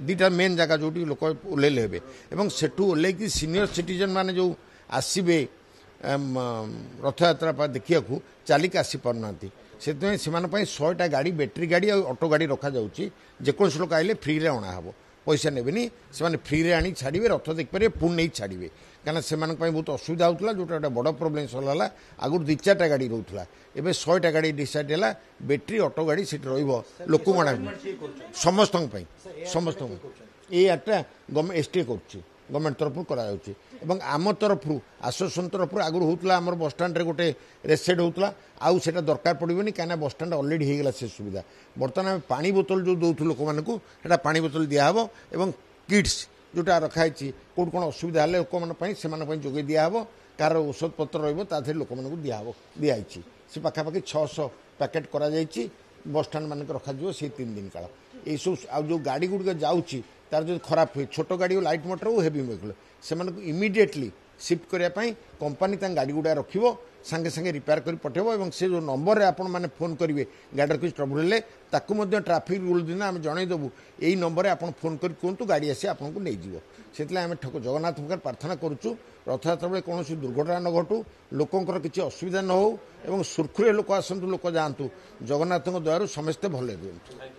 दुईटा मेन जगह जो लोक ओह्लैले हे और सेठू ओह्लैकी सीनियर सिटीजन माने जो आसबे रथ यात्रा देखा चलिक आसी पारना से 100टा गाड़ी बैटेरी गाड़ी और ऑटो गाड़ी रखा जाऊँगी जेको लोक आइले फ्री रे अणा हे पैसा ने से फ्री रे आनी छाड़े रथ देखिपारे पुणी नहीं छाड़े कहीं से बहुत असुविधा होता जो बड़ प्रोब्लेम सल्व है आगुरी 2-4टा गाड़ी रोला एवं 100टा गाड़ी डिसाइड है बैटेरी ऑटो गाड़ी से लोक समस्त समस्त ये आटा गवर्नमेंट एसटीए कर गवर्नमेंट तरफ कर आम तरफ आसोसिएशन तरफ आगुरी होता आम बसस्टाण्ड गोटे रेसेड होता आउ से दरकार पड़ोनी कहीं बसस्टाण्ड अलरेडी होगा से सुविधा बर्तमान आम पानी बोतल जो दौर लोक मानू पानी बोतल दिहब और किट्स जोटा रखाई कौट कौन असुविधा है लोक मैंने जोगे दिहब कार औषध पत्र रे लोक मानू दिखाई से पाखापाखि 600 पैकेट कर बसस्टाण्ड मानक रखा से 3 दिन काल ये सब आ जो गाड़ी गुड़िक जाऊँगी तार जो खराब हुए छोट गाड़ी लाइट मोटर और हेवी व्हीकल से इमिडिएटली शिफ्ट करने कंपनी गाड़ी गुड़ा रख सांगे सांगे रिपेयर कर पठेब और से जो नंबर आपण मैंने फोन करेंगे गाड़ी किसी ट्रबल है ट्राफिक रूल दिन आम जनईदेवु यही नंबर आप फोन कर कहतु गाड़ी आसी आपको नहीं से आम जगन्नाथ प्रकार प्रार्थना करुचु रथयात्रा बेले कौन दुर्घटना न घटू लोकंर किसी असुविधा न हो सुरखुरे लोक आसतु लोक जातु जगन्नाथ दयारू समस्ते भले रुहतु।